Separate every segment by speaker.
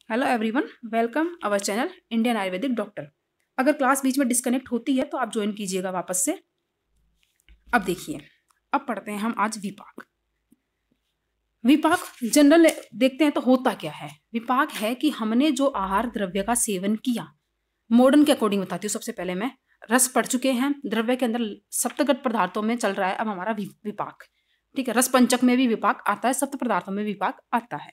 Speaker 1: Hello everyone, welcome our channel Indian ayurvedic doctor. अगर class बीच में डिस्कनेक्ट होती है तो आप ज्वाइन कीजिएगा वापस से। अब देखिए, अब पढ़ते हैं हम आज विपाक। विपाक जनरल देखते हैं तो होता क्या है। विपाक है कि हमने जो आहार द्रव्य का सेवन किया, मॉडर्न के अकॉर्डिंग बताती हूँ। सबसे पहले मैं रस पढ़ चुके हैं, द्रव्य के अंदर सप्तगत पदार्थों में चल रहा है अब हमारा विपाक। ठीक है, रस पंचक में भी विपाक आता है, सप्त पदार्थों में विपाक आता है।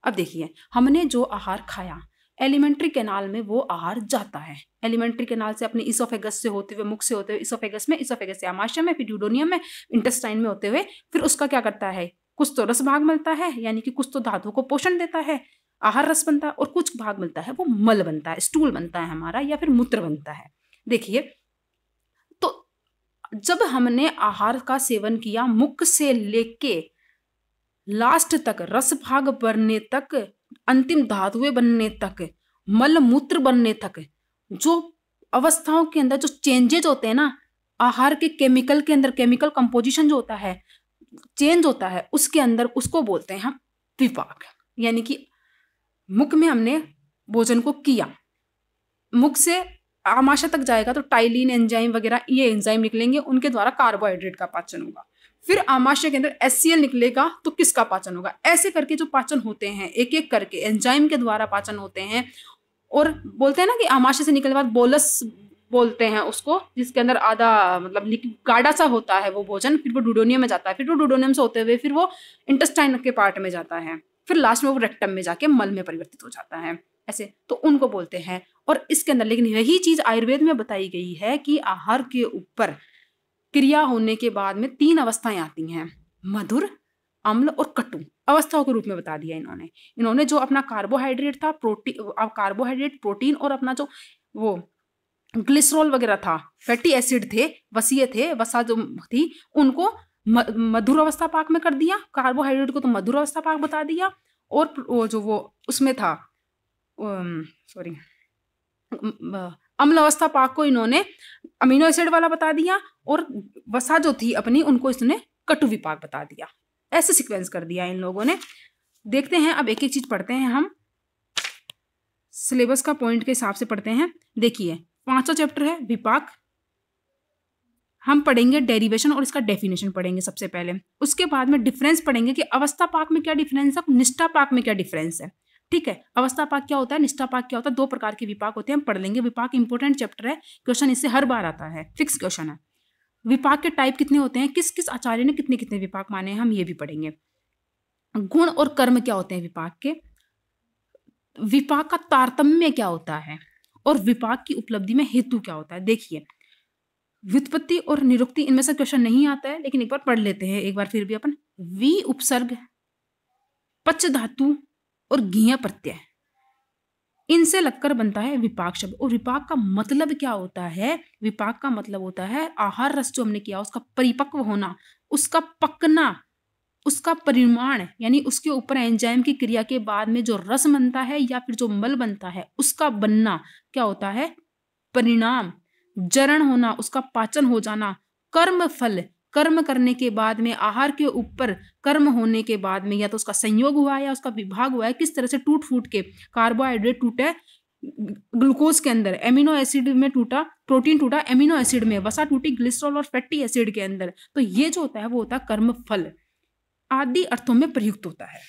Speaker 1: अब देखिए, हमने जो आहार खाया, एलिमेंट्री कैनाल में वो आहार जाता है। एलिमेंट्री कैनाल से अपने इसोफेगस से होते हुए, मुख से होते हुए इसोफेगस में, इसोफेगस से आमाशय में, फिर ड्यूडोनियम में, इंटेस्टाइन में होते हुए फिर उसका क्या करता है, कुछ तो रस भाग मिलता है, यानी कि कुछ तो धातु को पोषण देता है, आहार रस बनता है, और कुछ भाग मिलता है वो मल बनता है, स्टूल बनता है हमारा, या फिर मूत्र बनता है। देखिए, तो जब हमने आहार का सेवन किया, मुख से लेके लास्ट तक, रस भाग बनने तक, अंतिम धातुएं बनने तक, मल मूत्र बनने तक, जो अवस्थाओं के अंदर जो चेंजेज होते हैं ना, आहार के केमिकल के अंदर, केमिकल कंपोजिशन जो होता है, चेंज होता है उसके अंदर, उसको बोलते हैं हम विपाक। यानी कि मुख में हमने भोजन को किया, मुख से आमाशय तक जाएगा तो टाइलिन एंजाइम वगैरह, ये एंजाइम निकलेंगे, उनके द्वारा कार्बोहाइड्रेट का पाचन होगा। फिर आमाशय के अंदर HCl निकलेगा तो किसका पाचन होगा। ऐसे करके जो पाचन होते हैं, एक एक करके एंजाइम के द्वारा पाचन होते हैं। और बोलते हैं ना कि आमाशय से निकलने के बाद बोलस बोलते हैं उसको, जिसके अंदर आधा मतलब गाढ़ा सा होता है वो भोजन, फिर वो डूडोनियम में जाता है, फिर वो डूडोनियम से होते हुए फिर वो इंटेस्टाइन के पार्ट में जाता है, फिर लास्ट में वो रेक्टम में जाके मल में परिवर्तित हो जाता है। ऐसे तो उनको बोलते हैं। और इसके अंदर लेकिन यही चीज आयुर्वेद में बताई गई है कि आहार के ऊपर क्रिया होने के बाद में 3 अवस्थाएं आती हैं, मधुर, अम्ल और कटु अवस्थाओं के रूप में बता दिया इन्होंने जो अपना कार्बोहाइड्रेट था, कार्बोहाइड्रेट, प्रोटीन, और अपना जो वो ग्लिसरॉल वगैरह था, फैटी एसिड थे, वसीय थे, वसा जो थी, उनको मधुर अवस्था पाक में कर दिया। कार्बोहाइड्रेट को तो मधुर अवस्था पाक बता दिया, और जो वो उसमें था, सॉरी, अम्ल अवस्था पाक को इन्होंने अमीनो एसिड वाला बता दिया, और वसा जो थी अपनी, उनको इसने कटु विपाक बता दिया। ऐसे सीक्वेंस कर दिया इन लोगों ने। देखते हैं, अब एक एक चीज पढ़ते हैं हम, सिलेबस का पॉइंट के हिसाब से पढ़ते हैं। देखिए, 5वां चैप्टर है विपाक। हम पढ़ेंगे डेरिवेशन और इसका डेफिनेशन पढ़ेंगे सबसे पहले। उसके बाद में डिफरेंस पढ़ेंगे कि अवस्था पाक में क्या डिफरेंस है, निष्ठा पाक में क्या डिफरेंस है। ठीक है, अवस्था पाक क्या होता है, निष्ठा पाक क्या होता है, 2 प्रकार के विपाक होते हैं, हम पढ़ लेंगे। विपाक इंपॉर्टेंट चैप्टर है, क्वेश्चन इससे हर बार आता है, फिक्स क्वेश्चन है। विपाक के टाइप कितने होते हैं, किस किस आचार्य ने कितने कितने विपाक माने हैं, हम ये भी पढ़ेंगे। गुण और कर्म क्या होते हैं विपाक के, विपाक का तारतम्य क्या होता है, और विपाक की उपलब्धि में हेतु क्या होता है। देखिए, व्युत्पत्ति और निरुक्ति, इनमें से क्वेश्चन नहीं आता है, लेकिन एक बार पढ़ लेते हैं, एक बार फिर भी अपन। वी उपसर्ग, पच धातु और घिया प्रत्यय, इनसे लगकर बनता है विपाक शब्द। और विपाक का मतलब क्या होता है, विपाक का मतलब होता है आहार रस जो हमने किया उसका परिपक्व होना, उसका पकना, उसका परिमाण, यानी उसके ऊपर एंजाइम की क्रिया के बाद में जो रस बनता है या फिर जो मल बनता है, उसका बनना क्या होता है, परिणाम, जरण होना, उसका पाचन हो जाना, कर्म फल, कर्म करने के बाद में, आहार के ऊपर कर्म होने के बाद में, या तो उसका संयोग हुआ या उसका विभाग हुआ है, किस तरह से टूट फूट के कार्बोहाइड्रेट टूटे ग्लूकोज के अंदर, एमिनो एसिड में टूटा, प्रोटीन टूटा एमिनो एसिड में, वसा टूटी ग्लिसरॉल और फैटी एसिड के अंदर, तो ये जो होता है वो होता है कर्म फल, आदि अर्थों में प्रयुक्त होता है।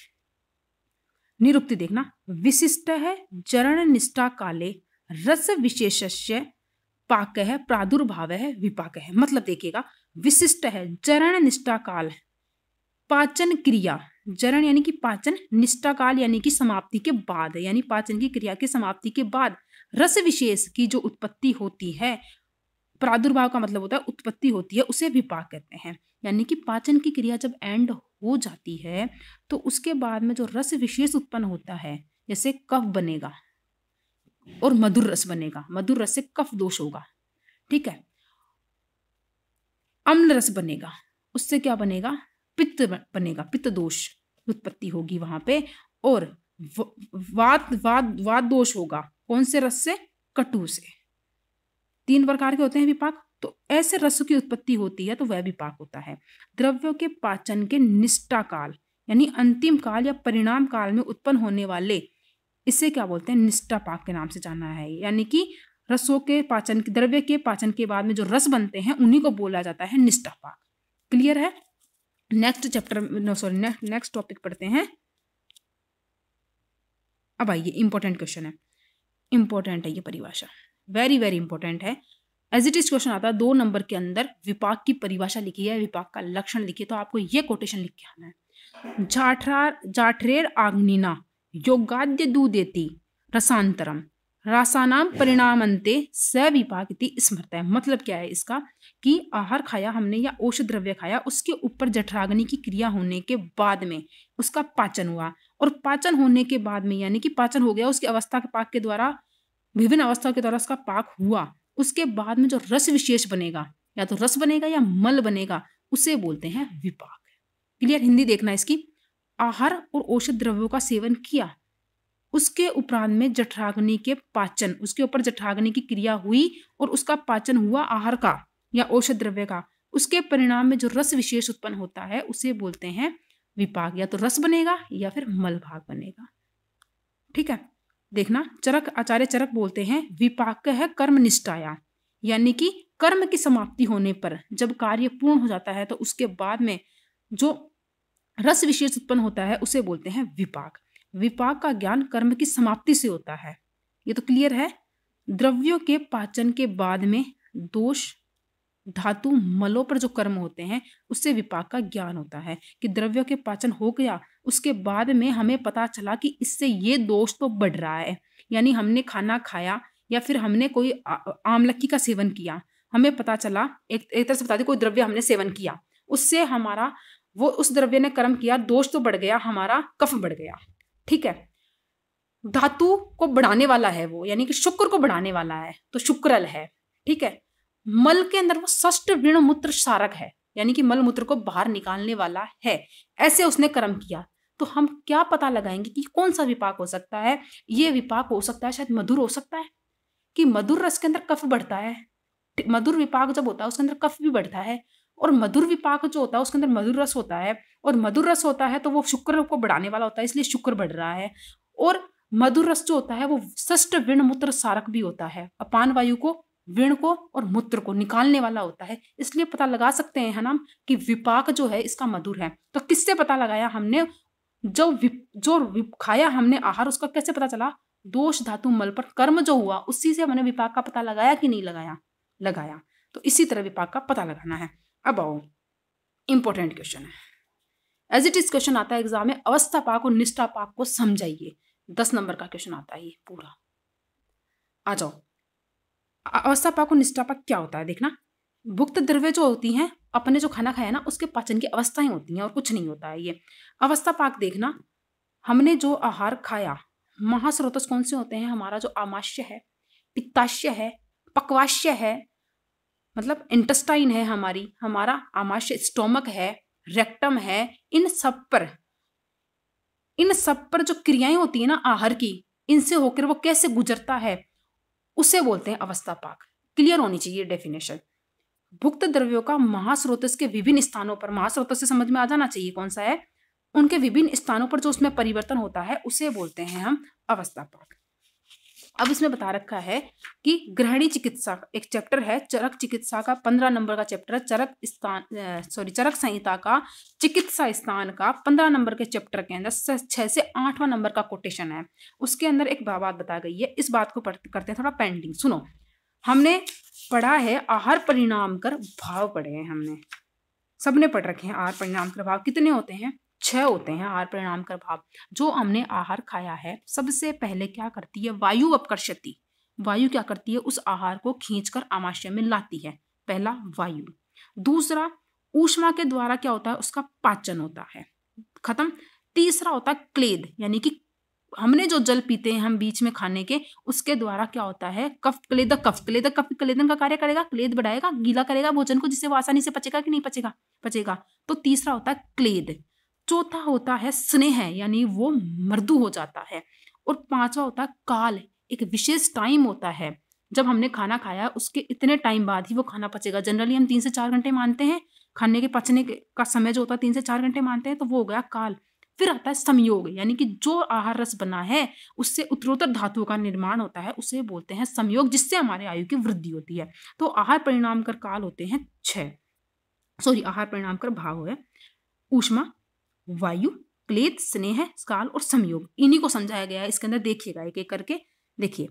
Speaker 1: निरुक्ति देखना, विशिष्ट है जरण निष्ठा काले रस विशेषस्य पाक है प्रादुर्भाव है विपाक है। मतलब देखिएगा, विशिष्ट है जरण निष्ठा काल, पाचन क्रिया, जरण यानी कि पाचन, निष्ठा काल यानी कि समाप्ति के बाद, यानी पाचन की क्रिया की समाप्ति के बाद रस विशेष की जो उत्पत्ति होती है, प्रादुर्भाव का मतलब होता है उत्पत्ति होती है, उसे विपाक कहते हैं। यानी कि पाचन की क्रिया जब एंड हो जाती है तो उसके बाद में जो रस विशेष उत्पन्न होता है, जैसे कफ बनेगा और मधुर रस बनेगा, मधुर रस से कफ दोष होगा, ठीक है। अम्ल रस बनेगा, उससे क्या बनेगा, पित्त बनेगा, पित्त दोष उत्पत्ति होगी वहां पे। और वात दोष होगा, कौन से रस से, कटु से। 3 प्रकार के होते हैं विपाक। तो ऐसे रस की उत्पत्ति होती है तो वह विपाक होता है। द्रव्यों के पाचन के निष्ठा काल यानी अंतिम काल या परिणाम काल में उत्पन्न होने वाले इसे क्या बोलते हैं, निष्ठापाक के नाम से जाना है। यानी कि रसों के पाचन, द्रव्य के पाचन के बाद में जो रस बनते हैं उन्हीं को बोला जाता है निष्ठापाक। क्लियर है? नेक्स्ट चैप्टर, नेक्स्ट टॉपिक पढ़ते हैं। अब आइए, इंपॉर्टेंट क्वेश्चन है, इंपॉर्टेंट है ये परिभाषा, वेरी वेरी इंपॉर्टेंट है। एज इट इज क्वेश्चन आता है 2 नंबर के अंदर, विपाक की परिभाषा लिखी है, विपाक का लक्षण लिखिए, तो आपको ये कोटेशन लिख के आना है। जाठरेर आग्निना योगाद्य दूदेति रसांतरम रासानाम परिणामन्ते सविपाक इति स्मृतः। मतलब क्या है इसका, कि आहार खाया हमने या औषध द्रव्य खाया, उसके ऊपर जठराग्नि की क्रिया होने के बाद में उसका पाचन हुआ, और पाचन होने के बाद में यानी कि पाचन हो गया, उसकी अवस्था के पाक के द्वारा, विभिन्न अवस्थाओं के द्वारा उसका पाक हुआ, उसके बाद में जो रस विशेष बनेगा, या तो रस बनेगा या मल बनेगा, उसे बोलते हैं विपाक। क्लियर? हिंदी देखना इसकी। आहार और औषध द्रव्यों का सेवन किया, उसके उपरांत में जठराग्नि के पाचन, उसके ऊपर जठराग्नि की क्रिया हुई और उसका पाचन हुआ आहार का या औषध द्रव्य का, उसके परिणाम में जो रस विशेष उत्पन्न होता है उसे बोलते हैं विपाक। या तो रस बनेगा या फिर मल भाग बनेगा। ठीक है, देखना, चरक, आचार्य चरक बोलते हैं विपाक है कर्म निष्ठाया, यानी कि कर्म की समाप्ति होने पर जब कार्य पूर्ण हो जाता है तो उसके बाद में जो रस विशेष उत्पन्न होता है उसे बोलते हैं विपाक। विपाक का ज्ञान कर्म की समाप्ति से होता है। ये तो क्लियर है। द्रव्यों के पाचन के बाद में दोष, धातु, मलों पर जो कर्म होते हैं उससे विपाक का ज्ञान होता है, कि द्रव्यों के पाचन हो गया, उसके बाद में हमें पता चला कि इससे ये दोष तो बढ़ रहा है, यानी हमने खाना खाया या फिर हमने कोई आमलकी का सेवन किया, हमें पता चला, एक तरह से बता दें, कोई द्रव्य हमने सेवन किया, उससे हमारा, वो उस द्रव्य ने कर्म किया, दोष तो बढ़ गया, हमारा कफ बढ़ गया। ठीक है, धातु को बढ़ाने वाला है वो, यानी कि शुक्र को बढ़ाने वाला है, तो शुक्रल है। ठीक है, मल के अंदर वो षष्ठ ऋण मूत्र सारक है, यानी कि मल मूत्र को बाहर निकालने वाला है, ऐसे उसने कर्म किया। तो हम क्या पता लगाएंगे कि कौन सा विपाक हो सकता है? ये विपाक हो सकता है, शायद मधुर हो सकता है, कि मधुर रस के अंदर कफ बढ़ता है। मधुर विपाक जब होता है उसके अंदर कफ भी बढ़ता है, और मधुर विपाक जो होता है उसके अंदर मधुर रस होता है, और मधुर रस होता है तो वो शुक्र को बढ़ाने वाला होता है, इसलिए शुक्र बढ़ रहा है। और मधुर रस जो होता है वो षष्ठ विण मूत्र सारक भी होता है, अपान वायु को, विण को और मूत्र को निकालने वाला होता है, इसलिए पता लगा सकते हैं हम कि विपाक जो है इसका मधुर है। तो किससे पता लगाया हमने? जो खाया हमने आहार, उसका कैसे पता चला? दोष, धातु, मल पर कर्म जो हुआ उसी से हमने विपाक का पता लगाया कि नहीं लगाया? लगाया। तो इसी तरह विपाक का पता लगाना है। अब आओ, इंपॉर्टेंट क्वेश्चन है, एज इट इज क्वेश्चन आता है एग्जाम में, अवस्था पाक और निष्ठा पाक को समझाइए। 10 नंबर का क्वेश्चन आता है ये पूरा। आ जाओ, अवस्था पाक और निष्ठा पाक क्या होता है देखना। भुक्त द्रव्य जो होती हैं, अपने जो खाना खाया ना उसके पाचन की अवस्थाएं होती हैं, और कुछ नहीं होता है ये। अवस्था पाक देखना, हमने जो आहार खाया, महास्रोतस कौन से होते हैं? हमारा जो आमाशय है, पित्ताशय है, पक्वाशय है, मतलब इंटेस्टाइन है हमारा आमाशय, स्टोमक है, रेक्टम है, इन सब पर जो क्रियाएं होती है ना आहार की, इनसे होकर वो कैसे गुजरता है उसे बोलते हैं अवस्था पाक। क्लियर होनी चाहिए डेफिनेशन। भुक्त द्रव्यों का महास्रोतस के विभिन्न स्थानों पर, महास्रोतस से समझ में आ जाना चाहिए कौन सा है, उनके विभिन्न स्थानों पर जो उसमें परिवर्तन होता है उसे बोलते हैं हम अवस्था पाक। अब इसमें बता रखा है कि ग्रहणी चिकित्सा, एक चैप्टर है चरक चिकित्सा का, 15 नंबर का चैप्टर है, चरक संहिता का चिकित्सा स्थान का 15 नंबर के चैप्टर के अंदर 6 से 8वां नंबर का कोटेशन है। उसके अंदर एक बात बता गई है, इस बात को करते हैं थोड़ा पेंडिंग। सुनो, हमने पढ़ा है आहार परिणाम कर भाव पढ़े हैं, हमने सबने पढ़ रखे हैं। आहार परिणाम कर भाव कितने होते हैं? 6 होते हैं आहार परिणाम कर भाव। जो हमने आहार खाया है, सबसे पहले क्या करती है? वायु अपकर्षति, वायु क्या करती है? उस आहार को खींचकर आमाशय में लाती है, पहला वायु। दूसरा, ऊष्मा के द्वारा क्या होता है? उसका पाचन होता है, खत्म। तीसरा होता है क्लेद, यानी कि हमने जो जल पीते हैं हम बीच में खाने के, उसके द्वारा क्या होता है? कफ, क्लेदक कफ, क्लेदक कफ क्लेदन का कार्य करेगा, क्लेद बढ़ाएगा, गीला करेगा भोजन को, जिससे वो आसानी से पचेगा कि नहीं पचेगा? पचेगा। तो तीसरा होता है क्लेद। चौथा होता है स्नेह, यानी वो मृदु हो जाता है। और 5वां होता है काल, एक विशेष टाइम होता है जब हमने खाना खाया उसके इतने टाइम बाद ही वो खाना पचेगा। जनरली हम 3 से 4 घंटे मानते हैं, खाने के पचने का समय जो होता है 3 से 4 घंटे मानते हैं, तो वो हो गया काल। फिर आता है संयोग, यानी कि जो आहार रस बना है उससे उत्तरोत्तर धातुओं का निर्माण होता है, उसे बोलते हैं संयोग, जिससे हमारे आयु की वृद्धि होती है। तो आहार परिणाम कर काल होते हैं 6, आहार परिणाम कर भाव है ऊष्मा, वायु, क्लेद, स्नेह, काल और संयोग। इन्हीं को समझाया गया है इसके अंदर। देखिएगा एक एक करके। देखिए,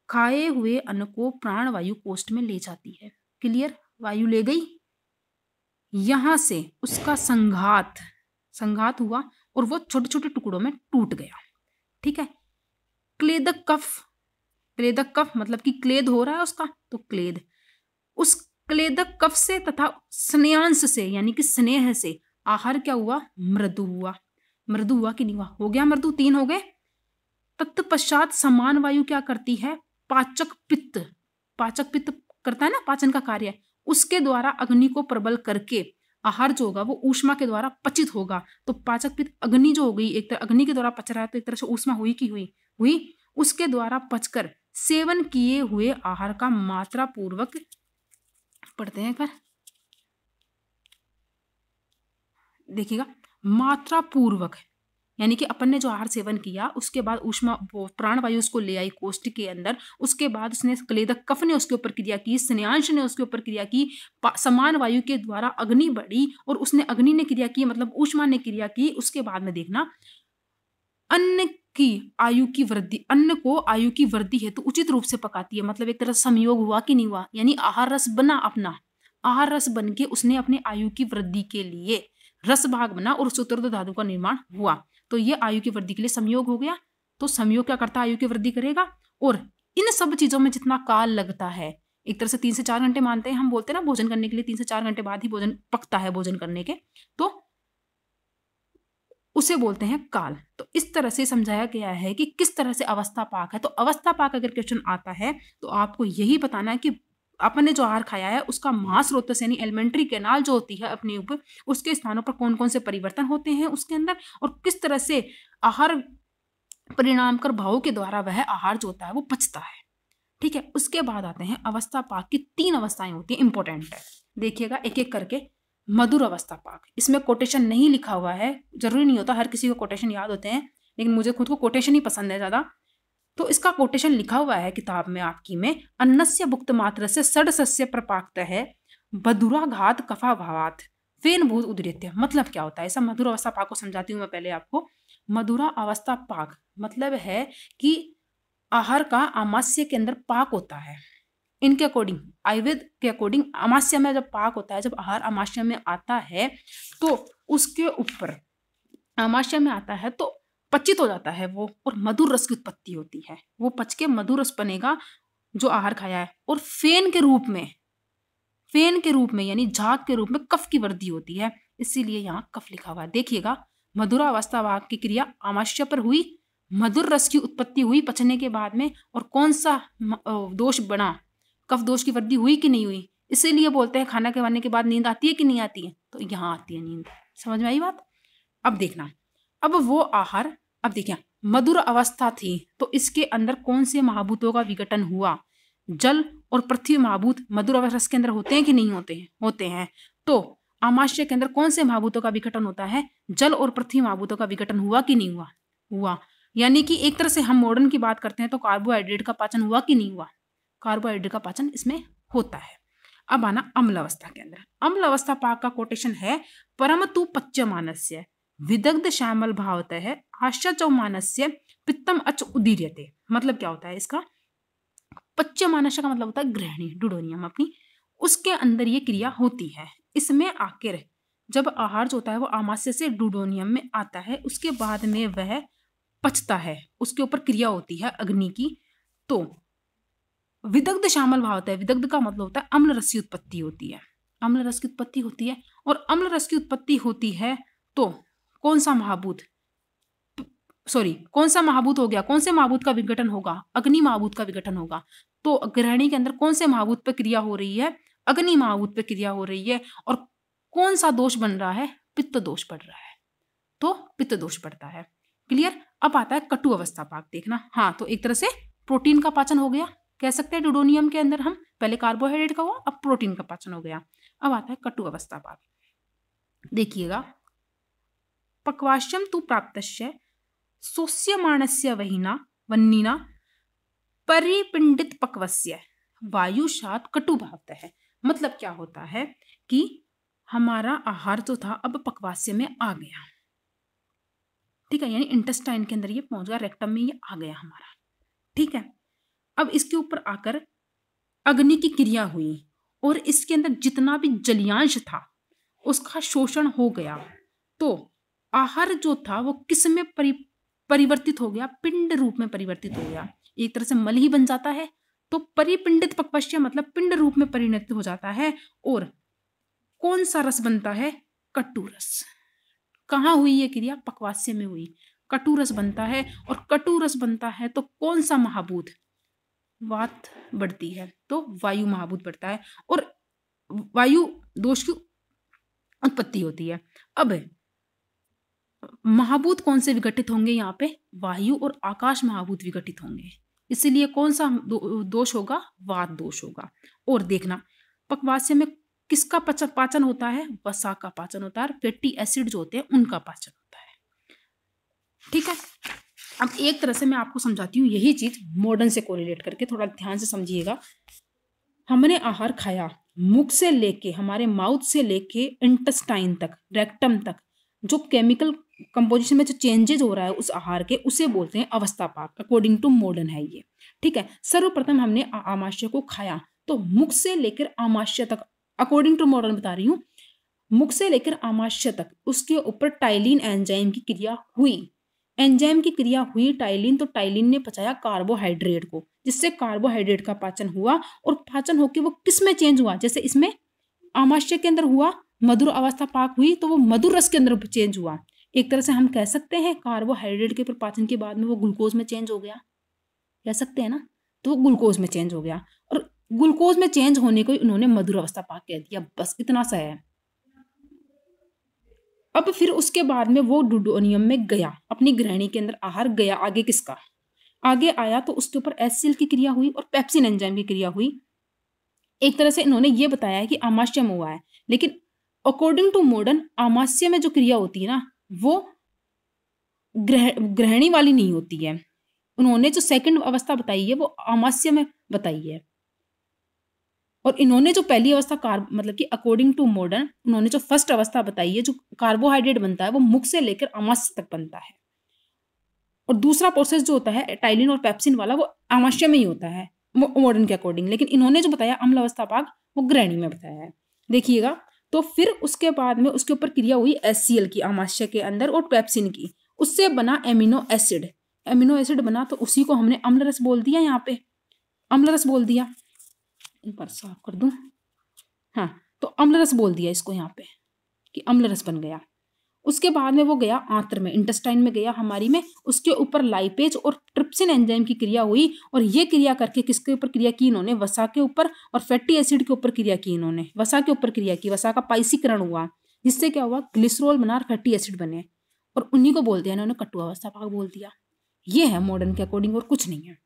Speaker 1: खाए हुए अन्न को प्राण वायु कोष्ठ में ले जाती है। क्लियर? वायु ले गई, यहां से उसका संघात हुआ और वो छोटे छोटे टुकड़ों में टूट गया। ठीक है। क्लेदक कफ मतलब कि क्लेद हो रहा है उसका, तो क्लेद, उस क्लेदक कफ से तथा स्नेयांश से यानी कि स्नेह से आहार क्या हुआ? मृदु हुआ। मृदु हुआ कि नहीं हुआ? हो गया मृदु। 3 हो गए। तत्पश्चात समान वायु क्या करती है? पाचक पित्त करता है ना, पाचन का कार्य, उसके द्वारा अग्नि को प्रबल करके आहार जो होगा वो ऊष्मा के द्वारा पचित होगा। तो पाचक पित्त अग्नि जो हो गई, एक तरह अग्नि के द्वारा पच रहा है, तो एक तरह से ऊष्मा हुई कि हुई, उसके द्वारा पचकर सेवन किए हुए आहार का मात्रा पूर्वक, पढ़ते हैं पर देखिएगा, मात्रा पूर्वक यानी कि अपन ने जो आहार सेवन किया उसके बाद ऊष्मा प्राण वायु उसको ले आई कोष्ठ के अंदर, उसके बाद उसने क्लेदक कफ ने उसके ऊपर क्रिया की, स्नेयांश ने उसके ऊपर क्रिया की, समान वायु के द्वारा अग्नि बढ़ी और उसने अग्नि ने क्रिया की, मतलब ऊष्मा ने क्रिया की। उसके बाद में देखना, अन्न को आयु की वृद्धि हेतु उचित रूप से पकाती है। मतलब एक तरह से संयोग हुआ कि नहीं हुआ? यानी आहार रस बना, अपना आहार रस बन के उसने अपने आयु की वृद्धि के लिए रस भाग बना और उससे उत्तरोत्तर धातु का निर्माण हुआ। तो ये आयु की वृद्धि के लिए संयोग हो गया। तो संयोग क्या करता है? आयु की वृद्धि करेगा। और इन सब चीजों में जितना काल लगता है, एक तरह से 3 से 4 घंटे मानते हैं हम, बोलते हैं ना भोजन करने के लिए 3 से 4 घंटे बाद ही भोजन पकता है भोजन करने के, तो उसे बोलते हैं काल। तो इस तरह से समझाया गया है कि किस तरह से अवस्था पाक है। तो अवस्था पाक अगर क्वेश्चन आता है तो आपको यही बताना है कि अपन ने जो आहार खाया है उसका महास्रोतस यानी एलिमेंट्री कैनाल जो होती है अपने ऊपर, उसके स्थानों पर कौन कौन से परिवर्तन होते हैं उसके अंदर, और किस तरह से आहार परिणाम कर भावों के द्वारा वह आहार जो होता है वो पचता है। ठीक है। उसके बाद आते हैं अवस्था पाक की 3 अवस्थाएं होती हैं, इंपॉर्टेंट है, देखिएगा एक एक करके। मधुर अवस्था पाक, इसमें कोटेशन नहीं लिखा हुआ है, जरूरी नहीं होता हर किसी को कोटेशन याद होते हैं, लेकिन मुझे खुद को कोटेशन ही पसंद है ज्यादा। तो इसका कोटेशन लिखा हुआ है किताब में आपकी में, अन्नस्य भुक्त मात्र से षड सस्य प्रपाक्त है बधुरा घात कफा भावात फेन भूत उदृत्य। मतलब क्या होता है? ऐसा मधुर अवस्था पाक को समझाती हूँ मैं पहले आपको। मधुरा अवस्था पाक मतलब है कि आहार का आमाशय के अंदर पाक होता है। इनके अकॉर्डिंग, आयुर्वेद के अकॉर्डिंग, आमाशय में जब पाक होता है, जब आहार आमाशय में आता है तो उसके ऊपर आमाशय में आता है तो पचित हो जाता है वो, और मधुर रस की उत्पत्ति होती है। वो पच के मधुर रस बनेगा जो आहार खाया है, और फेन के रूप में यानी झाग के रूप में कफ की वृद्धि होती है, इसीलिए यहाँ कफ लिखा हुआ है। देखिएगा, मधुरावस्था वाक की क्रिया आमाशय पर हुई, मधुर रस की उत्पत्ति हुई पचने के बाद में, और कौन सा दोष बना? कफ दोष की वृद्धि हुई कि नहीं हुई? इसीलिए बोलते हैं खाना खाने के बाद नींद आती है कि नहीं आती है? तो यहाँ आती है नींद। समझ में आई बात? अब देखना, अब वो आहार, अब देखिए मधुर अवस्था थी तो इसके अंदर कौन से महाभूतों का विघटन हुआ? जल और पृथ्वी महाभूत मधुर अवस्था के अंदर होते हैं कि नहीं होते हैं? होते हैं। तो आमाशय के अंदर कौन से महाभूतों का विघटन होता है? जल और पृथ्वी महाभूतों का विघटन हुआ कि नहीं हुआ? हुआ। यानी कि एक तरह से हम मॉडर्न की बात करते हैं तो कार्बोहाइड्रेट का पाचन हुआ कि नहीं हुआ? कार्बोहाइड्रेट का पाचन इसमें होता है। अब आना अम्ल अवस्था के अंदर। अम्ल अवस्था पाक का कोटेशन है परमतु पच्यमानस्य विदग्ध श्यामल भावतः आश्चर्यमानस्य पित्तम अच उदीर्यते। मतलब क्या होता है इसका? पच्यमानस्य का मतलब होता है गृहिणी, डुडोनियम अपनी, उसके अंदर ये क्रिया होती है। इसमें आखिर जब आहार जो होता है वो आमाशय से डुडोनियम में आता है, उसके बाद में वह पचता है, उसके ऊपर क्रिया होती है अग्नि की। तो विदग्ध श्यामल भाव होता है, विदग्ध का मतलब होता है अम्ल रस की उत्पत्ति होती है, अम्ल रस की उत्पत्ति होती है। और अम्ल रस की उत्पत्ति होती है तो कौन सा महाभूत हो गया? कौन से महाभूत का विघटन होगा? अग्नि महाभूत का विघटन होगा। तो गृहिणी के अंदर कौन से महाभूत पर क्रिया हो रही है? अग्नि महाभूत पर क्रिया हो रही है। और कौन सा दोष बन रहा है? पित्त दोष बढ़ रहा है, तो पित्त दोष बढ़ता है। क्लियर? अब आता है कटु अवस्था पाक। देखना, हाँ, तो एक तरह से प्रोटीन का पाचन हो गया, कह सकते हैं डुडोनियम के अंदर हम, पहले कार्बोहाइड्रेट का हुआ, अब प्रोटीन का पाचन हो गया। अब आता है कटु अवस्था पाक। देखिएगा, पक्वाश्यम तु प्राप्तस्य सोस्यमाणस्य वह्निना परिपिंडित पक्वस्य वायुशात कटुभावतः। मतलब क्या होता है कि हमारा आहार जो था अब पक्वास्य में आ गया, ठीक है, यानी इंटेस्टाइन के अंदर ये पहुंच गया, रेक्टम में ये आ गया हमारा, ठीक है। अब इसके ऊपर आकर अग्नि की क्रिया हुई और इसके अंदर जितना भी जलीयांश था उसका शोषण हो गया, तो आहार जो था वो किस में परिवर्तित हो गया, पिंड रूप में परिवर्तित हो गया। एक तरह से मल ही बन जाता है, तो परिपिंडित पक्वस्य मतलब पिंड रूप में परिणत हो जाता है। और कौन सा रस बनता है, कटु रस। कहाँ हुई ये क्रिया, पक्वास्य में हुई, कटु रस बनता है। और कटु रस बनता है तो कौन सा महाभूत, वात बढ़ती है, तो वायु महाभूत बढ़ता है और वायु दोष की उत्पत्ति होती है। अब महाभूत कौन से विघटित होंगे, यहाँ पे वायु और आकाश महाभूत विघटित होंगे, इसलिए कौन सा दोष होगा, वात दोष होगा। और देखना पक्वास्य में किसका पाचन होता है, वसा का पाचन होता है, फैटी एसिड जो होते हैं उनका पाचन होता है, ठीक है। अब एक तरह से मैं आपको समझाती हूँ यही चीज मॉडर्न से कोरिलेट करके, थोड़ा ध्यान से समझिएगा। हमने आहार खाया, मुख से लेके हमारे माउथ से लेके इंटेस्टाइन तक, रेक्टम तक, जो केमिकल कंपोजिशन में जो चेंजेज हो रहा है उस आहार के, उसे बोलते हैं अवस्थापाक, अकॉर्डिंग टू मॉडर्न है ये, ठीक है। सर्वप्रथम हमने आमाशय को खाया, तो मुख से लेकर आमाशय तक, अकॉर्डिंग टू मॉडर्न बता रही हूँ, मुख से लेकर आमाशय तक उसके ऊपर टाइलिन एंजाइम की क्रिया हुई। एंजाइम की क्रिया हुई टाइलिन, तो टाइलिन ने पचाया कार्बोहाइड्रेट को, जिससे कार्बोहाइड्रेट का पाचन हुआ। और पाचन होकर वो किस में चेंज हुआ, जैसे इसमें आमाशय के अंदर हुआ, मधुर अवस्था पाक हुई, तो वो मधुर रस के अंदर चेंज हुआ। एक तरह से हम कह सकते हैं कार्बोहाइड्रेट के पाचन के बाद में वो ग्लूकोज में चेंज हो गया, कह सकते हैं ना, तो वो ग्लूकोज में चेंज हो गया। और ग्लूकोज में चेंज होने को उन्होंने मधुर अवस्था पाक कह दिया, बस इतना सा है। अब फिर उसके बाद में वो डुडोनियम में गया, अपनी ग्रहणी के अंदर आहार गया। आगे किसका, आगे आया तो उसके ऊपर एचसीएल की क्रिया हुई और पेप्सिन एंजाइम की क्रिया हुई। एक तरह से इन्होंने ये बताया है कि आमाशय में हुआ है, लेकिन अकॉर्डिंग टू मॉडर्न आमाशय में जो क्रिया होती है ना वो ग्रहणी वाली नहीं होती है। उन्होंने जो सेकंड अवस्था बताई है वो आमाशय में बताई है। और इन्होंने जो पहली अवस्था मतलब कि अकॉर्डिंग टू मॉडर्न उन्होंने जो फर्स्ट अवस्था बताई है, जो कार्बोहाइड्रेट बनता है वो मुख से लेकर आमाशय तक बनता है। और दूसरा प्रोसेस जो होता है टाइलिन और पेप्सिन वाला वो आमाशय में ही होता है मॉडर्न के अकॉर्डिंग, लेकिन इन्होंने जो बताया अम्ल अवस्था पाक वो ग्रहणी में बताया है। देखिएगा, तो फिर उसके बाद में उसके ऊपर क्रिया हुई एचसीएल की आमाशय के अंदर और पेप्सिन की, उससे बना एमिनो एसिड। एमिनो एसिड बना तो उसी को हमने अम्ल रस बोल दिया, यहाँ पे अम्ल रस बोल दिया। एक बार साफ कर दूं, हाँ, तो अम्ल रस बोल दिया इसको यहाँ पे कि अम्ल रस बन गया। उसके बाद में वो गया आंत्र में, इंटेस्टाइन में गया हमारी में, उसके ऊपर लाइपेज और ट्रिप्सिन एंजाइम की क्रिया हुई। और ये क्रिया करके किसके ऊपर क्रिया की इन्होंने, वसा के ऊपर और फैटी एसिड के ऊपर क्रिया की इन्होंने, वसा के ऊपर क्रिया की, वसा का पाइसीकरण हुआ, जिससे क्या हुआ, ग्लिसरॉल बना और फैटी एसिड बने, और उन्हीं को बोल दिया इन्होंने कटु अवस्था पाक बोल दिया। ये है मॉडर्न के अकॉर्डिंग और कुछ नहीं है।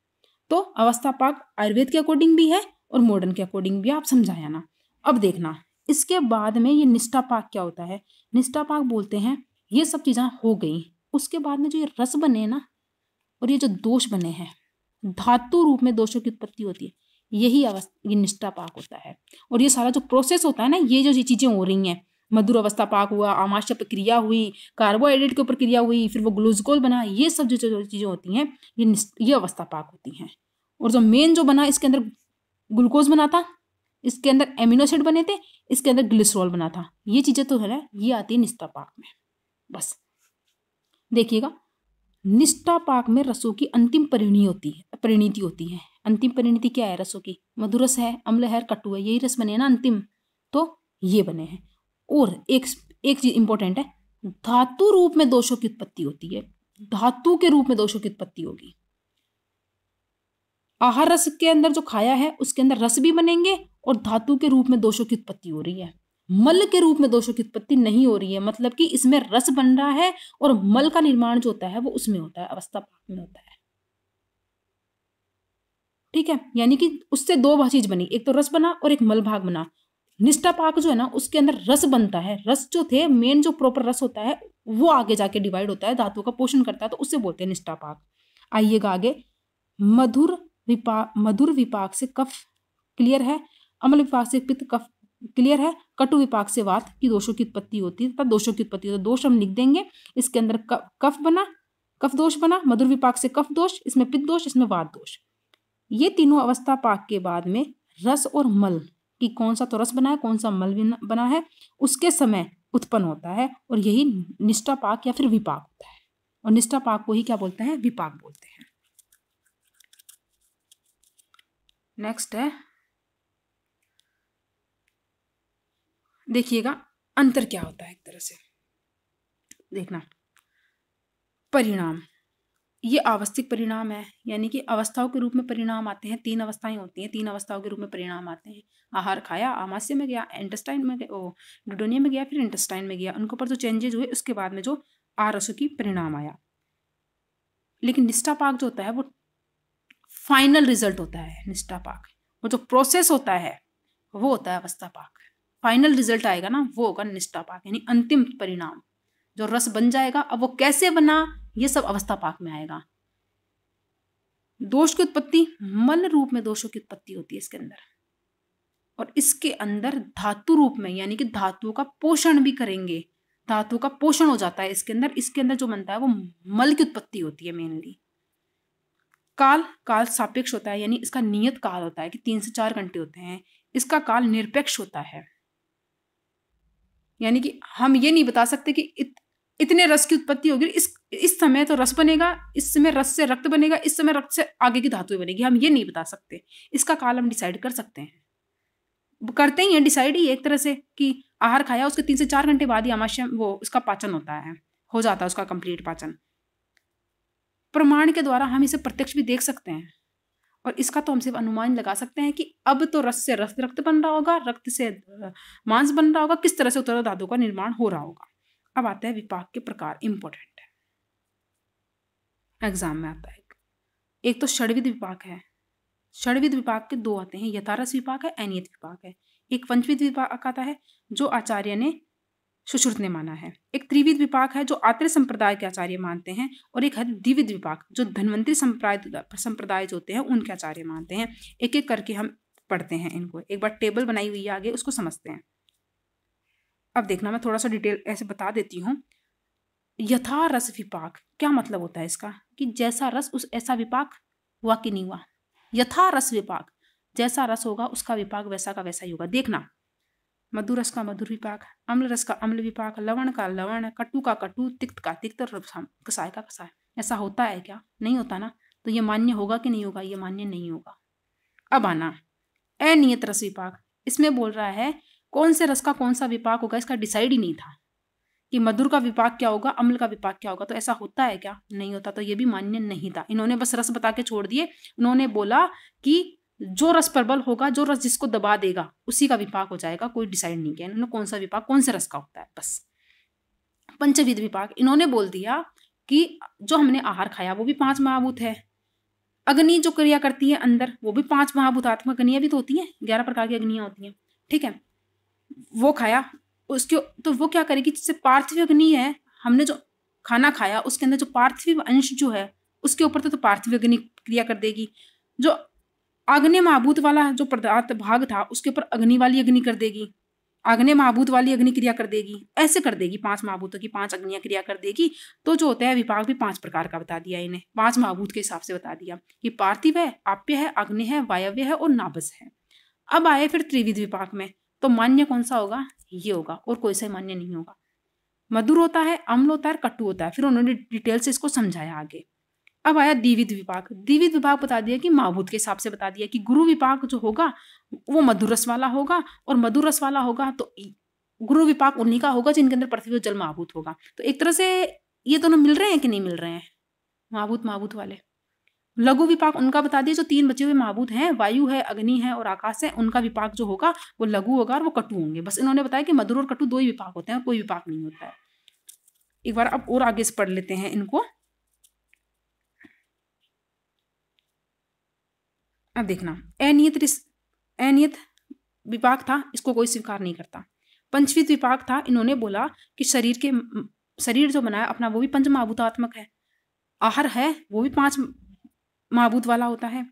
Speaker 1: तो अवस्था पाक आयुर्वेद के अकॉर्डिंग भी है और मॉडर्न के अकॉर्डिंग भी, आप समझाया ना। अब देखना इसके बाद में ये निष्ठा पाक क्या होता है। निष्ठा पाक बोलते हैं ये सब चीज़ें हो गई, उसके बाद में जो ये रस बने ना और ये जो दोष बने हैं, धातु रूप में दोषों की उत्पत्ति होती है, यही अवस्था ये निष्ठा पाक होता है। और ये सारा जो प्रोसेस होता है ना, ये जो चीज़ें हो रही हैं, मधुर अवस्था पाक हुआ, आमाशय पर क्रिया हुई, कार्बोहाइड्रेट के ऊपर क्रिया हुई, फिर वो ग्लूकोज बना, ये सब जो चीज़ें होती हैं ये अवस्था पाक होती हैं। और जो मेन जो बना, इसके अंदर ग्लूकोज बना था, इसके अंदर एमिनो एसिड बने थे, इसके अंदर ग्लिसरॉल बना था, ये चीज़ें तो है ना, ये आती है निष्ठा पाक में। बस देखिएगा, निष्ठा पाक में रसों की अंतिम परिणति होती है। अंतिम परिणति क्या है रसों की, मधुर रस है, अम्ल है, कटु है, यही रस बने ना अंतिम, तो ये बने हैं। और एक चीज इंपॉर्टेंट है, धातु रूप में दोषों की उत्पत्ति होती है, धातु के रूप में दोषों की उत्पत्ति होगी। आहार रस के अंदर जो खाया है उसके अंदर रस भी बनेंगे और धातु के रूप में दोषों की उत्पत्ति हो रही है, मल के रूप में दोषों की उत्पत्ति नहीं हो रही है। मतलब कि इसमें रस बन रहा है और मल का निर्माण जो होता है वो उसमें होता है, अवस्था पाक में होता है। ठीक है, यानी कि उससे दो चीज बनी, एक तो रस बना और एक मल बना। निष्ठा पाक जो है ना उसके अंदर रस बनता है, रस जो थे मेन जो प्रॉपर रस होता है वो आगे जाके डिवाइड होता है, धातुओं का पोषण करता है, तो उससे बोलते हैं निष्ठापाक। आइएगा आगे, मधुर विपाक से कफ क्लियर है, अम्ल विपाक से पित्त कफ क्लियर है, कटु विपाक से वात की दोषों की उत्पत्ति होती है तथा दोषों की उत्पत्ति होती है। दोष हम लिख देंगे, इसके अंदर कफ बना, कफ दोष बना, मधुर विपाक से कफ दोष, इसमें पित्त दोष, इसमें वात दोष। ये तीनों अवस्था पाक के बाद में रस और मल कि कौन सा तो रस बना है, कौन सा मल बना है, उसके समय उत्पन्न होता है, और यही निष्ठापाक या फिर विपाक होता है। और निष्ठापाक को ही क्या बोलते हैं, विपाक बोलते हैं। नेक्स्ट है, देखिएगा अंतर क्या होता है। एक तरह से देखना, परिणाम, ये आवश्यक परिणाम है, यानी कि अवस्थाओं के रूप में परिणाम आते हैं। 3 अवस्थाएं होती हैं, 3 अवस्थाओं के रूप में परिणाम आते हैं। आहार खाया, आमाशय में गया, इंटेस्टाइन में गया, ड्यूडेनियम में गया, फिर इंटेस्टाइन में गया, उनके ऊपर जो चेंजेस हुए उसके बाद में जो आरसों की परिणाम आया। लेकिन निष्ठापाक जो होता है वो फाइनल रिजल्ट होता है। निष्ठापाक वो जो प्रोसेस होता है वो होता है अवस्थापाक। फाइनल रिजल्ट आएगा ना, वो होगा निष्ठापाक, यानी अंतिम परिणाम। जो रस बन जाएगा, अब वो कैसे बना ये सब अवस्थापाक में आएगा। दोष की उत्पत्ति, मल रूप में दोषों की उत्पत्ति होती है इसके अंदर, और इसके अंदर धातु रूप में, यानी कि धातुओं का पोषण भी करेंगे, धातु का पोषण हो जाता है इसके अंदर। इसके अंदर जो बनता है वो मल की उत्पत्ति होती है मेनली। काल सापेक्ष होता है, यानी इसका नियत काल होता है कि 3 से 4 घंटे होते हैं। इसका काल निरपेक्ष होता है, यानी कि हम ये नहीं बता सकते कि इतने रस की उत्पत्ति होगी, इस समय तो रस बनेगा, इस समय रस से रक्त बनेगा, इस समय रक्त से आगे की धातु बनेगी, हम ये नहीं बता सकते। इसका काल हम डिसाइड कर सकते हैं, करते ही हैं डिसाइड ही एक तरह से कि आहार खाया, उसके 3 से 4 घंटे बाद ही आमाशय वो उसका पाचन होता है, हो जाता है उसका कंप्लीट पाचन। प्रमाण के द्वारा हम इसे प्रत्यक्ष भी देख सकते हैं, और इसका तो हम सिर्फ अनुमान लगा सकते हैं कि अब तो रस से रक्त बन रहा होगा, रक्त से मांस बन रहा होगा, किस तरह से उत्तरदायी धातु का निर्माण हो रहा होगा। अब आता है विपाक के प्रकार, इंपॉर्टेंट है, एग्जाम में आता है। एक तो षड्विध विपाक है। षड्विध विपाक के 2 आते हैं, यथारस विपाक है, अनियत विपाक है। एक पंचविध विपाक आता है जो आचार्य ने सुश्रुत ने माना है। एक त्रिविध विपाक है जो आत्रेय संप्रदाय के आचार्य मानते हैं, और एक है द्विविध विपाक जो धन्वंतरी संप्रदाय जो होते हैं उनके आचार्य मानते हैं। एक एक करके हम पढ़ते हैं इनको। एक बार टेबल बनाई हुई है आगे, उसको समझते हैं। अब देखना, मैं थोड़ा सा डिटेल ऐसे बता देती हूँ। यथा रस विपाक क्या मतलब होता है इसका, कि जैसा रस उस ऐसा विपाक हुआ कि नहीं हुआ। यथा रस विपाक, जैसा रस होगा उसका विपाक वैसा का वैसा ही होगा। देखना, मधुर रस का मधुर विपाक, अम्ल रस का अम्ल विपाक, लवण का लवण, कटु का कटु, तिक्त का तिक्त, और कसाय का कसाय। ऐसा होता है क्या? नहीं होता ना। तो ये मान्य होगा कि नहीं होगा? ये मान्य नहीं होगा। अब आना अनियत रस विपाक। इसमें बोल रहा है कौन से रस का कौन सा विपाक होगा, इसका डिसाइड ही नहीं था कि मधुर का विपाक क्या होगा, अम्ल का विपाक क्या होगा। तो ऐसा होता है क्या? नहीं होता। तो ये भी मान्य नहीं था। इन्होंने बस रस बता के छोड़ दिए। उन्होंने बोला कि जो रस प्रबल होगा, जो रस जिसको दबा देगा, उसी का विपाक हो जाएगा। कोई डिसाइड नहीं किया इन्होंने कौन सा विपाक कौन से रस का होता है। बस पंचविध विपाक इन्होंने बोल दिया कि जो हमने आहार खाया वो भी 5 महाभूत है। अग्नि जो क्रिया करती है अंदर, वो भी 5 महाभूतात्मक अग्नियां भी तो होती हैं, 11 प्रकार की अग्नियां होती हैं। ठीक है, वो खाया उसके, तो वो क्या करेगी, जिससे पार्थिव अग्नि है, हमने जो खाना खाया उसके अंदर जो पार्थिव अंश जो है उसके ऊपर तो पार्थिव अग्नि क्रिया कर देगी। जो आग्नेय महाभूत वाला जो पदार्थ भाग था उसके ऊपर अग्नि वाली अग्नि कर देगी, आग्नेय महाभूत वाली अग्नि क्रिया कर देगी। ऐसे कर देगी, 5 महाभूतों की 5 अग्नियां क्रिया कर देगी। तो जो होता है विपाक भी 5 प्रकार का बता दिया इन्हें, 5 महाभूत के हिसाब से बता दिया कि पार्थिव है, आप्य है, अग्नि है, वायव्य है और नाभस है। अब आए फिर त्रिविध विपाक में, तो मान्य कौन सा होगा? ये होगा, और कोई सा मान्य नहीं होगा। मधुर होता है, अम्ल होता है, कटु होता है। फिर उन्होंने डिटेल से इसको समझाया आगे। अब आया द्विविध विपाक। द्विविध विपाक बता दिया कि महाभूत के हिसाब से बता दिया कि गुरु विपाक जो होगा वो मधुर रस वाला होगा, और मधुर रस वाला होगा तो गुरु विपाक उन्हीं का होगा जिनके अंदर पृथ्वी और जल महाभूत होगा। तो एक तरह से ये दोनों मिल रहे हैं कि नहीं मिल रहे हैं, महाभूत वाले। लघु विपाक उनका बता दिया जो 3 बचे हुए महाभूत हैं, वायु है, अग्नि है और आकाश है। उनका विपाक जो होगा वो लघु होगा और वो कटु होंगे। बस इन्होंने बताया कि मधुर और कटु 2 ही विपाक होते हैं, कोई विपाक नहीं होता है। एक बार अब और आगे से पढ़ लेते हैं इनको। अब देखना, अनियत विपाक था, इसको कोई स्वीकार नहीं करता। पंचविध विपाक था, इन्होंने बोला कि शरीर के शरीर जो बनाया अपना वो भी पंच महाभूतात्मक है, आहार है वो भी 5 महाभूत वाला होता है,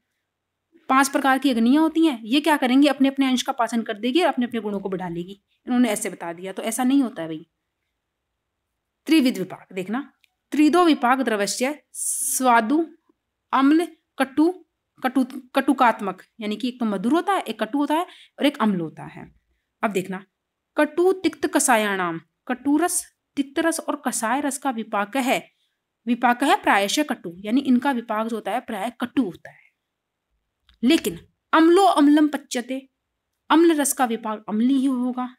Speaker 1: 5 प्रकार की अग्नियां होती हैं, ये क्या करेंगी अपने अपने अंश का पाचन कर देगी और अपने अपने गुणों को बढ़ा लेगी। इन्होंने ऐसे बता दिया, तो ऐसा नहीं होता है भाई। त्रिविध विपाक देखना, त्रिदो विपाक द्रवस्य स्वादु अम्ल कटु कटुकात्मक, यानी कि एक तो मधुर होता है, एक कटु होता है और एक अम्ल होता है। अब देखना, कटु तिक्त कसायाणाम, कटुरस तिक्तरस और कसाय रस का विपाक है प्रायशः कटु, यानी इनका विपाक जो होता है प्राय कटु होता है। लेकिन अम्लो अम्लम पच्यते, अम्ल रस का विपाक अम्ली ही होगा।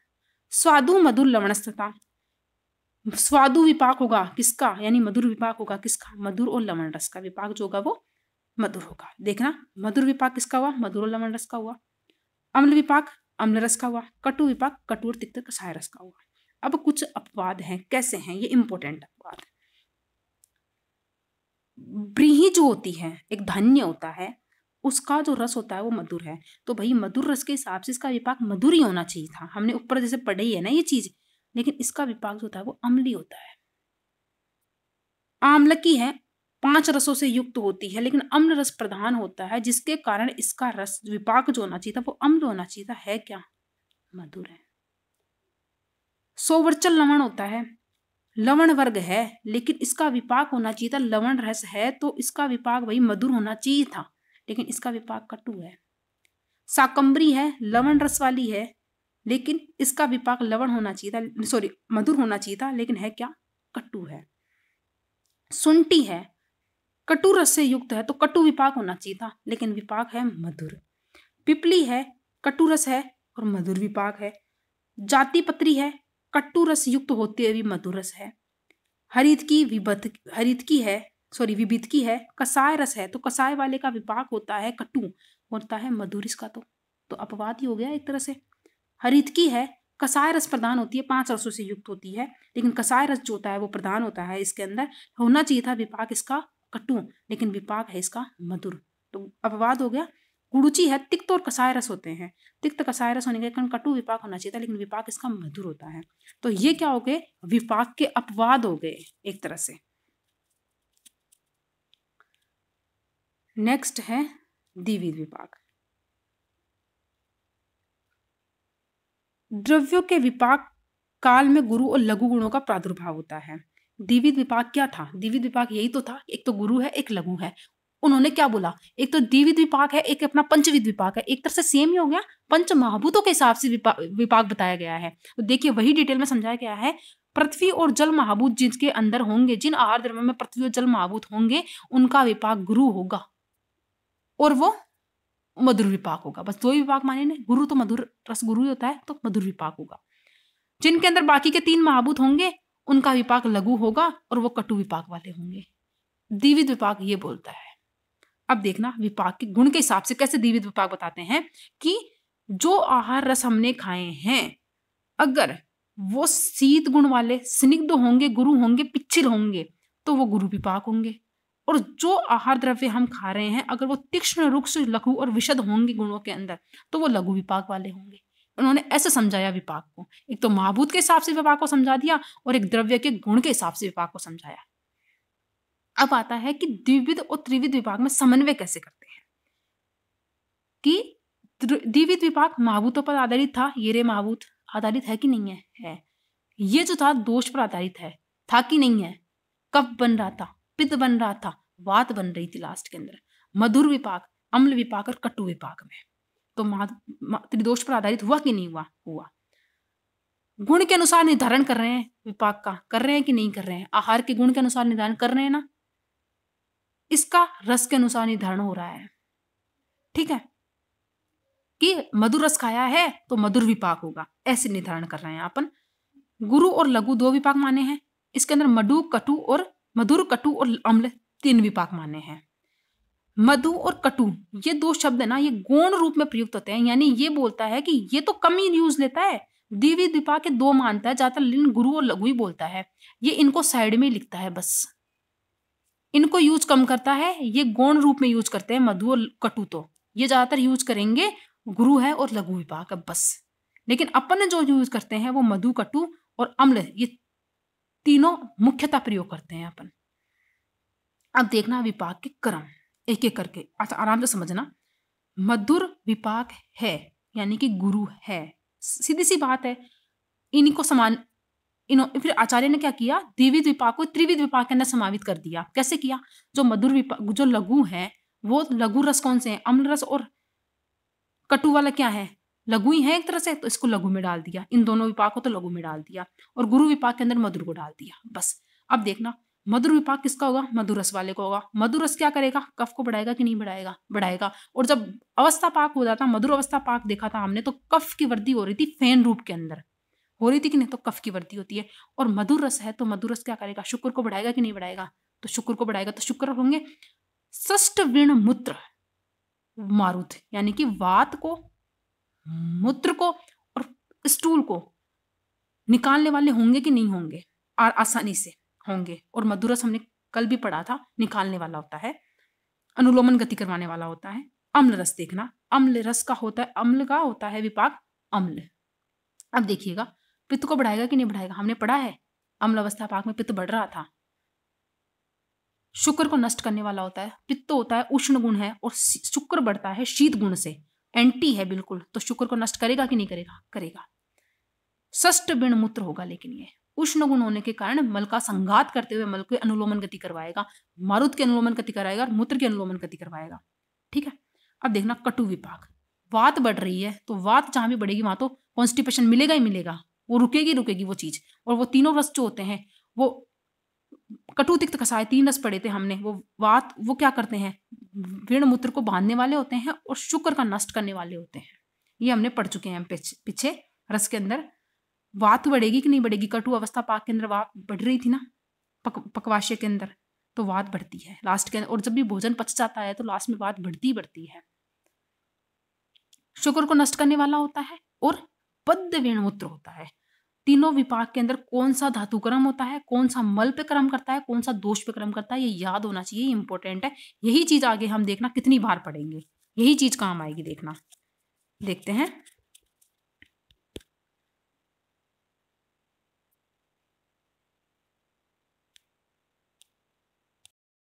Speaker 1: स्वादु मधुर लवणस्तता, स्वादु विपाक होगा किसका, यानी मधुर विपाक होगा किसका, मधुर और लवण रस का विपाक जो होगा वो मधुर होगा। देखना, मधुर विपाक किसका हुआ, मधुर और लवण रस का हुआ। अम्ल विपाक अम्ल रस का हुआ। कटु विपाक कटु और तिक्त कसाय रस का हुआ। अब कुछ अपवाद हैं, कैसे हैं ये इंपॉर्टेंट अपवाद। ब्रीही जो होती है, एक धान्य होता है, उसका जो रस होता है वो मधुर है, तो भाई मधुर रस के हिसाब से इसका विपाक मधुर ही होना चाहिए था। हमने ऊपर जैसे पढ़ी है ना ये चीज, लेकिन इसका विपाक जो होता है वो अम्ली होता है। आम्लकी है, 5 रसों से युक्त होती है, लेकिन अम्ल रस प्रधान होता है, जिसके कारण इसका रस विपाक जो होना चाहिए था वो अम्ल होना चाहिए था। है क्या, मधुर है। सोवर्चल लवण होता है, लवण वर्ग है, लेकिन इसका विपाक होना चाहिए था लवण रस है, तो इसका विपाक भाई मधुर होना चाहिए था, लेकिन इसका विपाक कटु है। शाकंभरी है, लवण रस वाली है, लेकिन इसका विपाक लवण होना चाहिए था, सॉरी मधुर होना चाहिए था, लेकिन है क्या, कटु है। सुंटी है, कटु रस से युक्त है, तो कटु विपाक होना चाहिए था, लेकिन विपाक है मधुर। पिपली है, कटु रस है और मधुर विपाक है। जाति पत्री है, कटु रस युक्त होते हुए भी मधुर रस है। विभितकी है, कसाय रस है, तो कसाय वाले का विपाक होता है कटु, होता है मधुर इसका, तो अपवाद ही हो गया एक तरह से। हरितकी है, कसाय रस प्रदान होती है, 5 रसों से युक्त होती है, लेकिन कसाय रस जो होता है वो प्रदान होता है इसके अंदर, होना चाहिए था विपाक इसका कटु, लेकिन विपाक है इसका मधुर, तो अपवाद हो गया। गुड़ुची है, तिक्त और कसाय रस होते हैं, तिक्त कसाय रस होने के कारण कटु विपाक होना चाहिए था, लेकिन विपाक इसका मधुर होता है। तो ये क्या हो गए, विपाक के अपवाद हो गए एक तरह से। नेक्स्ट है द्विविध विपाक। द्रव्यों के विपाक काल में गुरु और लघु गुणों का प्रादुर्भाव होता है। द्विविध विपाक क्या था, द्विविध विपाक यही तो था, एक तो गुरु है एक लघु है। उन्होंने क्या बोला, एक तो द्विविध विपाक है, एक अपना पंचविध विपाक है, एक तरह से सेम ही हो गया, पंच महाभूतों के हिसाब से विपाक बताया गया है। तो देखिए वही डिटेल में समझाया गया है। पृथ्वी और जल महाभूत जिसके अंदर होंगे, जिन आहार द्रव्यों में पृथ्वी और जल महाभूत होंगे, उनका विपाक गुरु होगा और वो मधुर विपाक होगा। बस 2 विपाक माने ने, गुरु तो मधुर रस गुरु होता है, तो मधुर विपाक होगा। जिनके अंदर बाकी के 3 महाभूत होंगे, उनका विपाक लघु होगा और वो कटु विपाक वाले होंगे। द्विविध विपाक ये बोलता है। अब देखना विपाक के गुण के हिसाब से कैसे द्विविध विपाक बताते हैं कि जो आहार रस हमने खाए हैं, अगर वो शीत गुण वाले, स्निग्ध होंगे, गुरु होंगे, पिच्छिल होंगे, तो वो गुरु विपाक होंगे। और जो आहार द्रव्य हम खा रहे हैं, अगर वो तीक्ष्ण, रुक्ष, लघु और विशद होंगे गुणों के अंदर, तो वो लघु विपाक वाले होंगे। उन्होंने ऐसे समझाया विपाक को, एक तो महाभूत के हिसाब से विपाक को समझा दिया और एक द्रव्य के गुण के हिसाब से विपाक को समझाया। अब आता है कि द्विविध और त्रिविध विपाक में समन्वय कैसे करते हैं। कि द्विविध विपाक महाभूतों पर आधारित था, ये रे महाभूत आधारित है कि नहीं है। ये जो था दोष पर आधारित है, था कि नहीं है, कफ बन रहा था, पित्त बन रहा था, वात बन रही थी लास्ट के अंदर। मधुर विपाक, अम्ल विपाक और कटु विपाक में तो त्रिदोष पर आधारित हुआ कि नहीं हुआ। गुण के अनुसार निर्धारण कर रहे हैं विपाक का, कर रहे हैं कि नहीं कर रहे हैं। आहार के गुण के अनुसार निर्धारण कर रहे हैं ना, इसका रस के अनुसार निर्धारण हो रहा है। ठीक है, कि मधुर रस खाया है तो मधुर विपाक होगा, ऐसे निर्धारण कर रहे हैं अपन। गुरु और लघु 2 विपाक माने हैं, इसके अंदर मधुर, कटु और अम्ल 3 विपाक माने हैं। मधु और कटु ये 2 शब्द है ना, ये गौण रूप में प्रयुक्त होते हैं, यानी ये बोलता है कि ये तो कम ही यूज लेता है। द्विविध विपाक के 2 मानता है, ज्यादातर लिंग गुरु और लघु ही बोलता है। ये इनको साइड में लिखता है, बस इनको यूज कम करता है। ये गौण रूप में यूज करते हैं मधु और कटु, तो ये ज्यादातर यूज करेंगे गुरु है और लघु विपाक है बस। लेकिन अपन जो यूज करते हैं वो मधु, कटु और अम्ल, ये तीनों मुख्यतः प्रयोग करते हैं अपन। अब देखना विपाक के क्रम एक एक करके, अच्छा आराम से समझना। मधुर विपाक है यानी कि गुरु है, सीधी सी बात है। इनको समान फिर आचार्य ने क्या किया, द्विविध विपाक को त्रिविध विपाक के अंदर समावित कर दिया। कैसे किया, जो मधुर विपाक, जो लघु है वो लघु रस कौन से हैं, अम्ल रस और कटु वाला क्या है, लघु ही है एक तरह से, तो इसको लघु में डाल दिया। इन दोनों विपाक को तो लघु में डाल दिया और गुरु विपाक के अंदर मधुर को डाल दिया, बस। अब देखना मधुर विपाक किसका होगा, मधुर रस वाले को होगा। मधुर रस क्या करेगा, कफ को बढ़ाएगा कि नहीं बढ़ाएगा, बढ़ाएगा। और जब अवस्था पाक हो जाता, मधुर अवस्था पाक देखा था हमने, तो कफ की वृद्धि हो रही थी फेन रूप के अंदर, हो रही थी कि नहीं, तो कफ की वृद्धि होती है। और मधुर रस है तो मधुर रस क्या करेगा, शुक्र को बढ़ाएगा कि नहीं बढ़ाएगा, तो शुक्र को बढ़ाएगा। तो शुक्र होंगे षष्ठ विण मूत्र मारुत, यानी कि वात को, मूत्र को और स्टूल को निकालने वाले होंगे कि नहीं होंगे, आसानी से होंगे। और मधुर रस हमने कल भी पढ़ा था, निकालने वाला होता है, अनुलोमन गति करवाने वाला होता है। अम्ल रस देखना, अम्ल रस का होता है, अम्ल का होता है विपाक अम्ल। अब देखिएगा पित्त को बढ़ाएगा कि नहीं बढ़ाएगा, हमने पढ़ा है अम्ल अवस्था पाक में पित्त बढ़ रहा था। शुक्र को नष्ट करने वाला होता है, पित्त होता है उष्ण गुण है और शुक्र बढ़ता है शीत गुण से, एंटी है बिल्कुल, तो शुक्र को नष्ट करेगा कि नहीं करेगा, करेगा। षष्ठ विण मूत्र होगा, लेकिन ये उष्ण गुण होने के कारण मल का संघात करते हुए मल को अनुलोमन गति करवाएगा, मारुत की अनुलोमन गति कराएगा और मूत्र की अनुलोमन गति करवाएगा, ठीक है। अब देखना कटु विपाक, वात बढ़ रही है तो वात जहां भी बढ़ेगी वहां तो कॉन्स्टिपेशन मिलेगा ही मिलेगा, वो रुकेगी वो चीज। और वो तीनों रस जो होते हैं, वो कटु तिक्त कसाय 3 रस पढ़े थे हमने, वो वात वो क्या करते हैं, विण मूत्र को बांधने वाले होते हैं और शुक्र का नष्ट करने वाले होते हैं। ये हमने पढ़ चुके हैं पीछे रस के अंदर। वात बढ़ेगी कि नहीं बढ़ेगी, कटु अवस्था पाक के अंदर वात बढ़ रही थी ना, पकवाशय के अंदर, तो वात बढ़ती है लास्ट के अंदर। और जब भी भोजन पच जाता है तो लास्ट में वात बढ़ती है। शुक्र को नष्ट करने वाला होता है और बद्ध विणमूत्र होता है। तीनों विपाक के अंदर कौन सा धातु क्रम होता है, कौन सा मल पे क्रम करता है, कौन सा दोष पे क्रम करता है, ये याद होना चाहिए, इंपॉर्टेंट है। यही चीज आगे हम देखना कितनी बार पढ़ेंगे, यही चीज काम आएगी देखना। देखते हैं